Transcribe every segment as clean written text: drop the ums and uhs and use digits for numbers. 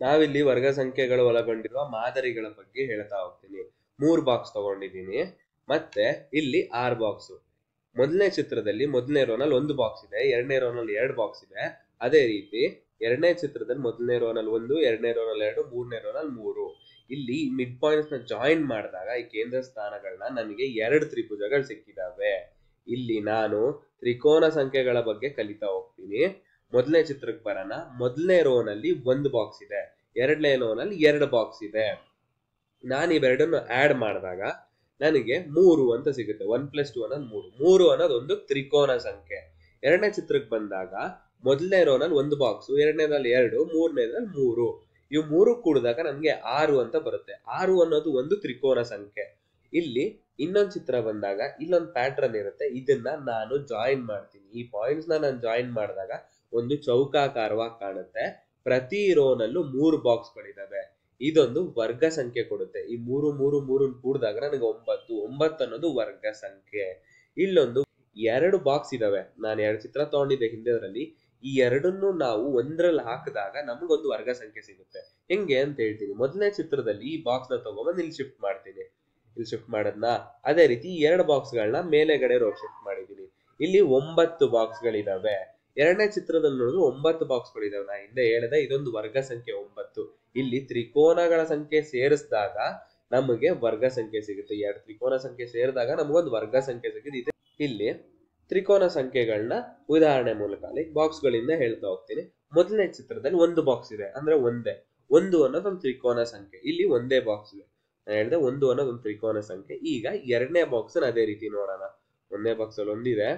ನಾವಿಲ್ಲಿ ವರ್ಗ ಸಂಖ್ಯೆಗಳು ಒಳಗೊಂಡಿರುವ ಮಾದರಿಗಳ ಬಗ್ಗೆ ಹೇಳ್ತಾ ಹೋಗ್ತೀನಿ. 3 ಬಾಕ್ಸ್ ತಗೊಂಡಿದ್ದೀನಿ, ಮತ್ತೆ ಇಲ್ಲಿ 6 ಬಾಕ್ಸ್. ಮೊದಲನೇ ಚಿತ್ರದಲ್ಲಿ ಮೊದಲನೇ ರೋನಲ್ಲಿ 1 ಬಾಕ್ಸ್ ಇದೆ, ಎರಡನೇ ರೋನಲ್ಲಿ 2 ಬಾಕ್ಸ್ ಇದೆ. ಅದೇ ರೀತಿ ಎರಡನೇ ಚಿತ್ರದಲ್ಲಿ ಮೊದಲನೇ ರೋನಲ್ಲಿ 1, ಎರಡನೇ ರೋನಲ್ಲಿ 2, ಮೂರನೇ ರೋನಲ್ಲಿ 3. ಇಲ್ಲಿ ಮಿಡ್ ಪಾಯಿಂಟ್ಸ್ ನ ಜಾಯಿನ್ ಮಾಡಿದಾಗ ಈ ಕೇಂದ್ರ ಸ್ಥಾನಗಳನ್ನ ನನಗೆ 2 ತ್ರಿಭುಜಗಳು ಸಿಕ್ಕಿದಾವೆ. ಇಲ್ಲಿ ನಾನು ತ್ರಿಕೋನ ಸಂಖ್ಯೆಗಳ ಬಗ್ಗೆ ಕಲಿತಾ ಹೋಗ್ತೀನಿ. ಮೊದಲನೇ ಚಿತ್ರಕ್ಕೆ ಬರೋಣ. ಮೊದಲನೇ ರೋನಲ್ಲಿ 1 ಬಾಕ್ಸ್ ಇದೆ, ಎರಡನೇ ರೋನಲ್ಲಿ 2 ಬಾಕ್ಸ್ ಇದೆ. ನಾನು ಇವೆರಡನ್ನು ಆಡ್ ಮಾಡಿದಾಗ ನನಗೆ 3 ಅಂತ ಸಿಗುತ್ತೆ. 1 + 2 ಅನ್ನೋದು 3. 3 ಅನ್ನೋದು ಒಂದು ತ್ರಿಕೋನ ಸಂಖ್ಯೆ. ಎರಡನೇ ಚಿತ್ರಕ್ಕೆ ಬಂದಾಗ ಮೊದಲನೇ ರೋನಲ್ಲಿ 1 ಬಾಕ್ಸ್, ಎರಡನೇದಲ್ಲಿ 2, ಮೂರನೇದ್ರಲ್ಲಿ 3. ಇವು 3 ಕೂಡಿದಾಗ ನನಗೆ 6 ಅಂತ ಬರುತ್ತೆ. 6 ಅನ್ನೋದು ಒಂದು ತ್ರಿಕೋನ ಸಂಖ್ಯೆ. ಇಲ್ಲಿ ಇನ್ನೊಂದು ಚಿತ್ರ ಬಂದಾಗ ಇಲ್ಲೊಂದು ಪ್ಯಾಟ್ರನ್ ಇರುತ್ತೆ, ಇದನ್ನ ನಾನು ಜಾಯಿನ್ ಮಾಡ್ತೀನಿ. ಈ ಪಾಯಿಂಟ್ಸ್ ನಾನು ಜಾಯಿನ್ ಮಾಡಿದಾಗ ಒಂದು ಚೌಕಾಕಾರವಾಗಿ ಕಾಣುತ್ತೆ. ಪ್ರತಿ ರೋನಲ್ಲೂ 3 ಬಾಕ್ಸ್ಗಳಿದಾವೆ. ಇದೊಂದು ವರ್ಗ ಸಂಖ್ಯೆ ಕೊಡುತ್ತೆ. ಈ 3 3 3 ಕೂಡಿದಾಗ ನನಗೆ 9 ಅನ್ನೋದು ವರ್ಗ ಸಂಖ್ಯೆ. ಇಲ್ಲೊಂದು 2 ಬಾಕ್ಸ್ ಇದಾವೆ. ನಾನು 2 ಚಿತ್ರ ತಗೊಂಡಿದ್ದೆ ಹಿಂದೆದ್ರಲ್ಲಿ. ಈ ಎರಡನ್ನು ನಾವು ಒಂದ್ರಲ್ಲಿ ಹಾಕಿದಾಗ ನಮಗೊಂದು ವರ್ಗ ಸಂಖ್ಯೆ ಸಿಗುತ್ತೆ. ಹೆಂಗೆ ಅಂತ ಹೇಳ್ತೀನಿ. ಮೊದಲನೇ ಚಿತ್ರದಲ್ಲಿ ಈ ಬಾಕ್ಸ್ ನ ತಗೊಂಡ್ಬಂದು ಇಲ್ಲಿ ಶಿಫ್ಟ್ ಮಾಡ್ತೀನಿ. ಇಲ್ಲಿ ಶಿಫ್ಟ್ ಮಾಡದ್ನಾ, ಅದೇ ರೀತಿ ಈ 2 ಬಾಕ್ಸ್ಗಳನ್ನ ಮೇಲೆಗಡೆ ರೋ ಶಿಫ್ಟ್ ಮಾಡಿದೀನಿ. ಇಲ್ಲಿ 9 ಬಾಕ್ಸ್ಗಳಿದಾವೆ. ಎರಡನೇ ಚಿತ್ರದಲ್ಲಿ ನೋಡಿದ್ರೆ 9 ಬಾಕ್ಸ್ಗಳಿದಾವೆ. ನಾ ಹಿಂದೆ ಹೇಳಿದೆ ಇದೊಂದು ವರ್ಗ ಸಂಖ್ಯೆ 9. ಇಲ್ಲಿ ತ್ರಿಕೋನಗಳ ಸಂಖ್ಯೆ ಸೇರಿಸಿದಾಗ ನಮಗೆ ವರ್ಗ ಸಂಖ್ಯೆ ಸಿಗುತ್ತೆ. 2 ತ್ರಿಕೋನ ಸಂಖ್ಯೆ ಸೇರಿದಾಗ ನಮಗೊಂದು ವರ್ಗ ಸಂಖ್ಯೆ ಸಿಗುತ್ತೆ. ಇಲ್ಲಿ ತ್ರಿಕೋನ ಸಂಖ್ಯೆಗಳನ್ನ ಉದಾಹರಣೆ ಮೂಲಕ ಬಾಕ್ಸ್ ಗಳಿಂದ ಹೇಳ್ತಾ ಹೋಗ್ತೀನಿ. ಮೊದಲನೇ ಚಿತ್ರದಲ್ಲಿ 1 ಬಾಕ್ಸ್ ಇದೆ, ಅಂದ್ರೆ ಒಂದೇ. 1 ಅನ್ನೋದೊಂದು ತ್ರಿಕೋನ ಸಂಖ್ಯೆ. ಇಲ್ಲಿ ಒಂದೇ ಬಾಕ್ಸ್ ಇದೆ. ನಾನು ಹೇಳಿದೆ 1 ಅನ್ನೋದೊಂದು ತ್ರಿಕೋನ ಸಂಖ್ಯೆ. ಈಗ ಎರಡನೇ ಬಾಕ್ಸ್ ಅದೇ ರೀತಿ ನೋಡೋಣ. ಒಂದನೇ ಬಾಕ್ಸ್ ಅಲ್ಲಿ ಒಂದಿದೆ.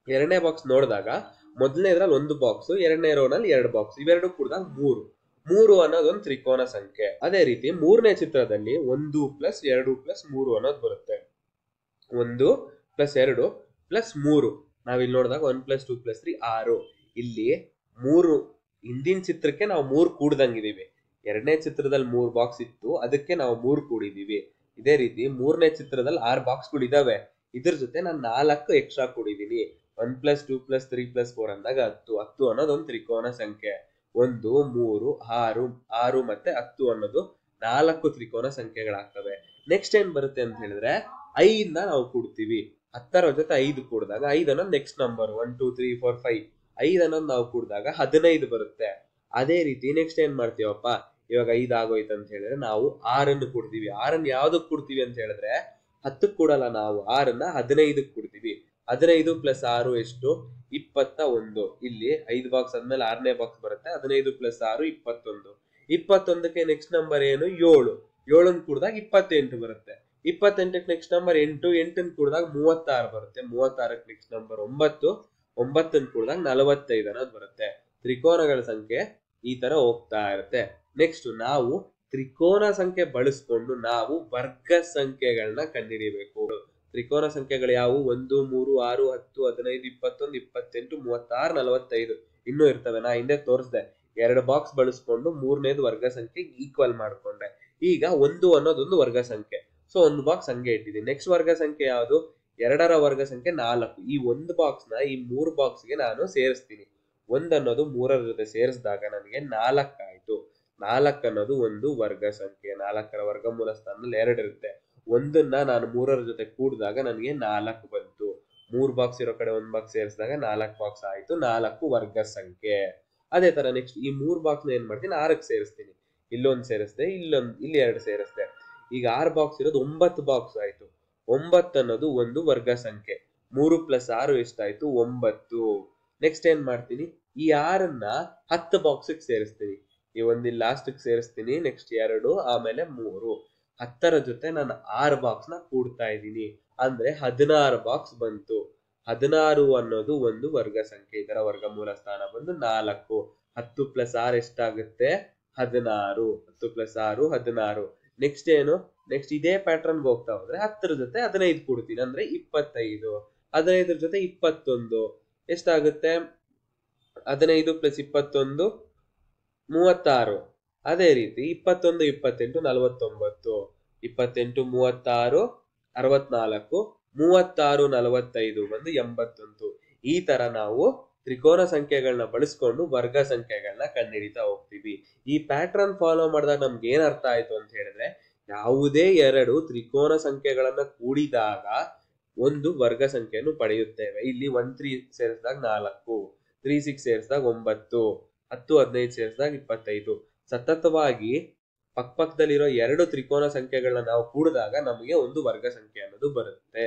ಎರಡನೇ ಬಾಕ್ಸ್ ನೋಡಿದಾಗ ಮೊದಲನೇದ್ರಲ್ಲಿ 1 ಬಾಕ್ಸ್, ಎರಡನೇ ರೋನಲ್ಲಿ 2 ಬಾಕ್ಸ್, ಇವೆರಡು ಕೂಡಿದಾಗ 3. 3 ಅನ್ನೋದೊಂದು ತ್ರಿಕೋನ ಸಂಖ್ಯೆ. ಅದೇ ರೀತಿ ಮೂರನೇ ಚಿತ್ರದಲ್ಲಿ 1 + 2 + 3 ಅನ್ನೋದು ಬರುತ್ತೆ. 1 + 2 + 3. ನಾವಿಲ್ಲಿ ನೋಡಿದಾಗ 1 + 2 + 3 6. ಇಲ್ಲಿ 3 ಹಿಂದಿನ ಚಿತ್ರಕ್ಕೆ ನಾವು 3 ಕೂಡ್ದಂಗಿದೀವಿ. ಎರಡನೇ ಚಿತ್ರದಲ್ಲಿ 3 ಬಾಕ್ಸ್ ಇತ್ತು, ಅದಕ್ಕೆ ನಾವು 3 ಕೂಡಿದೀವಿ. ಇದೇ ರೀತಿ ಮೂರನೇ ಚಿತ್ರದಲ್ಲಿ 6 ಬಾಕ್ಸ್ಗಳು ಇದಾವೆ. ಇದ್ರ ಜೊತೆ ನಾನು 4 ಎಕ್ಸ್ಟ್ರಾ ಕೂಡಿದೀನಿ. 1 + 2 + 3 + 4 ಅಂದಾಗ 10. 10 ಅನ್ನೋದೊಂದು ತ್ರಿಕೋನ ಸಂಖ್ಯೆ. 1 3 6 6 ಮತ್ತೆ 10 ಅನ್ನೋದು 4 ತ್ರಿಕೋನ ಸಂಖ್ಯೆಗಳಾಗ್ತವೆ. ನೆಕ್ಸ್ಟ್ ಏನ್ ಬರುತ್ತೆ ಅಂತ ಹೇಳಿದ್ರೆ 5 ನಾವು ಕೂಡ್ತೀವಿ. 10ರ ಜೊತೆ 5 ಕೂಡಿದಾಗ 5 ಅನ್ನೋದು ನೆಕ್ಸ್ಟ್ ನಂಬರ್. 1 2 3 4 5. 5 ಅನ್ನೋದು ನಾವು ಕೂಡಿದಾಗ 15 ಬರುತ್ತೆ. ಅದೇ ರೀತಿ ನೆಕ್ಸ್ಟ್ ಏನ್ ಮಾಡ್ತೀವಪ್ಪ, ಇವಾಗ 5 ಆಗೋಯ್ತು ಅಂತ ಹೇಳಿದ್ರೆ ನಾವು 6 ಕೂಡ್ತೀವಿ. 6 ಯಾವ್ದಕ್ ಕೂಡ್ತೀವಿ ಅಂತ ಹೇಳಿದ್ರೆ 10 ಕೂಡಲ್ಲ, ನಾವು 6 15 ಕೂಡ್ತೀವಿ. 15 + 6 ಎಷ್ಟು? 21. ಇಲ್ಲಿ 5 ಬಾಕ್ಸ್ ಆದ್ಮೇಲೆ 6ನೇ ಬಾಕ್ಸ್ ಬರುತ್ತೆ. 15 + 6 21. 21ಕ್ಕೆ ನೆಕ್ಸ್ಟ್ ನಂಬರ್ ಏನು? 7. 7 ಕೂಡಿದಾಗ 28 ಬರುತ್ತೆ. 28ಕ್ಕೆ ನೆಕ್ಸ್ಟ್ ನಂಬರ್ 8. 8 ಕೂಡಿದಾಗ 36 ಬರುತ್ತೆ. 36ಕ್ಕೆ ನೆಕ್ಸ್ಟ್ ನಂಬರ್ 9. 9 ಕೂಡಿದಾಗ 45 ಅನ್ನೋದು ಬರುತ್ತೆ. ತ್ರಿಕೋನಗಳ ಸಂಖ್ಯೆ ಈ ತರ ಹೋಗ್ತಾ ಇರುತ್ತೆ. ನೆಕ್ಸ್ಟ್ ನಾವು ತ್ರಿಕೋನ ಸಂಖ್ಯೆ ಬಳಸ್ಕೊಂಡು ನಾವು ವರ್ಗ ಸಂಖ್ಯೆಗಳನ್ನ ಕಂಡುಹಿಡಿಯಬೇಕು. ತ್ರಿಕೋನ ಸಂಖ್ಯೆಗಳು ಯಾವುವು? 1 3 6 10 15 21 28 36 45 ಇನ್ನೂ ಇರ್ತವೆ. ನಾ ಹಿಂದೆ ತೋರಿಸ್ದೆ. 2 ಬಾಕ್ಸ್ ಬಳಸ್ಕೊಂಡು ಮೂರನೇದು ವರ್ಗ ಸಂಖ್ಯೆ ಈಕ್ವಲ್ ಮಾಡ್ಕೊಂಡೆ. ಈಗ 1 ಅನ್ನೋದೊಂದು ವರ್ಗ ಸಂಖ್ಯೆ. ಸೊ 1 ಬಾಕ್ಸ್ ಹಂಗೆ ಇಟ್ಟಿದ್ದೀನಿ. ನೆಕ್ಸ್ಟ್ ವರ್ಗ ಸಂಖ್ಯೆ ಯಾವುದು? 2ರ ವರ್ಗ ಸಂಖ್ಯೆ 4. ಈ 1 ಬಾಕ್ಸ್ ನ ಈ 3 ಬಾಕ್ಸ್ಗೆ ನಾನು ಸೇರಿಸ್ತೀನಿ. 1 ಅನ್ನೋದು 3ರ ಜೊತೆ ಸೇರಿಸಿದಾಗ ನನಗೆ 4 ಆಯ್ತು. 4 ಅನ್ನೋದು ಒಂದು ವರ್ಗ ಸಂಖ್ಯೆ. 4ರ ವರ್ಗಮೂಲ ಸ್ಥಾನದಲ್ಲಿ 2 ಇರುತ್ತೆ. 1ನ್ನ ನಾನು 3ರ ಜೊತೆ ಕೂಡಿದಾಗ ನನಗೆ 4 ಬಂತು. 3 ಬಾಕ್ಸ್ ಇರೋ ಕಡೆ 1 ಬಾಕ್ಸ್ ಸೇರಿಸಿದಾಗ 4 ಬಾಕ್ಸ್ ಆಯ್ತು. 4 ವರ್ಗ ಸಂಖ್ಯೆ. ಅದೇ ತರ ನೆಕ್ಸ್ಟ್ ಈ 3 ಬಾಕ್ಸ್ ನ ಏನ್ ಮಾಡ್ತೀನಿ? 6ಕ್ಕೆ ಸೇರಿಸ್ತೀನಿ. ಇಲ್ಲೊಂದು ಸೇರಿಸ್ದೆ, ಇಲ್ಲಿ 2 ಸೇರಿಸ್ದೆ. ಈಗ 6 ಬಾಕ್ಸ್ ಇರೋದು 9 ಬಾಕ್ಸ್ ಆಯ್ತು. 9 ಅನ್ನೋದು ಒಂದು ವರ್ಗ ಸಂಖ್ಯೆ. 3 + 6 ಎಷ್ಟಾಯ್ತು? 9. ನೆಕ್ಸ್ಟ್ ಏನ್ ಮಾಡ್ತೀನಿ? ಈ 6ನ್ನ 10 ಬಾಕ್ಸ್ಗೆ ಸೇರಿಸ್ತೀನಿ. ಈ ಒಂದು ಲಾಸ್ಟ್ಗೆ ಸೇರಿಸ್ತೀನಿ. ನೆಕ್ಸ್ಟ್ 2, ಆಮೇಲೆ 3. 10ರ ಜೊತೆ ನಾನು 6 ಬಾಕ್ಸ್ ನ ಕೂಡ್ತಾ ಇದ್ದೀನಿ. ಅಂದ್ರೆ 16 ಬಾಕ್ಸ್ ಬಂತು. 16 ಅನ್ನೋದು ಒಂದು ವರ್ಗ ಸಂಖ್ಯೆ. ಇದರ ವರ್ಗಮೂಲ ಸ್ಥಾನ ಬಂದು 4. 10 + 6 ಎಷ್ಟಾಗುತ್ತೆ? 16. 10 + 6 16. ನೆಕ್ಸ್ಟ್ ಏನು? ನೆಕ್ಸ್ಟ್ ಇದೇ ಪ್ಯಾಟರ್ನ್ ಹೋಗ್ತಾ ಹೋದ್ರೆ 10ರ ಜೊತೆ 15 ಕೂಡ್ತೀನಿ, ಅಂದ್ರೆ 25. 15ರ ಜೊತೆ 21 ಎಷ್ಟಾಗುತ್ತೆ? 15 + 21 36. ಅದೇ ರೀತಿ 21 28 49. 28 36 64. 36 45 ಬಂದು 81. ಈ ತರ ನಾವು ತ್ರಿಕೋನ ಸಂಖ್ಯೆಗಳನ್ನ ಬಳಸ್ಕೊಂಡು ವರ್ಗ ಸಂಖ್ಯೆಗಳನ್ನ ಕಂಡುಹಿಡಿತಾ ಹೋಗ್ತೀವಿ. ಈ ಪ್ಯಾಟ್ರನ್ ಫಾಲೋ ಮಾಡಿದಾಗ ನಮ್ಗೆ ಏನ್ ಅರ್ಥ ಆಯ್ತು ಅಂತ ಹೇಳಿದ್ರೆ, ಯಾವುದೇ ಎರಡು ತ್ರಿಕೋನ ಸಂಖ್ಯೆಗಳನ್ನ ಕೂಡಿದಾಗ ಒಂದು ವರ್ಗ ಸಂಖ್ಯೆಯನ್ನು ಪಡೆಯುತ್ತೇವೆ. ಇಲ್ಲಿ 1 3 ಸೇರಿಸಿದಾಗ 4, 3 6 ಸೇರಿಸಿದಾಗ 9, 10 15 ಸೇರಿಸಿದಾಗ 25. ಸತತವಾಗಿ ಪಕ್ಕದಲ್ಲಿರೋ ಎರಡು ತ್ರಿಕೋನ ಸಂಖ್ಯೆಗಳನ್ನ ನಾವು ಕೂಡಿದಾಗ ನಮಗೆ ಒಂದು ವರ್ಗ ಸಂಖ್ಯೆ ಅನ್ನೋದು ಬರುತ್ತೆ.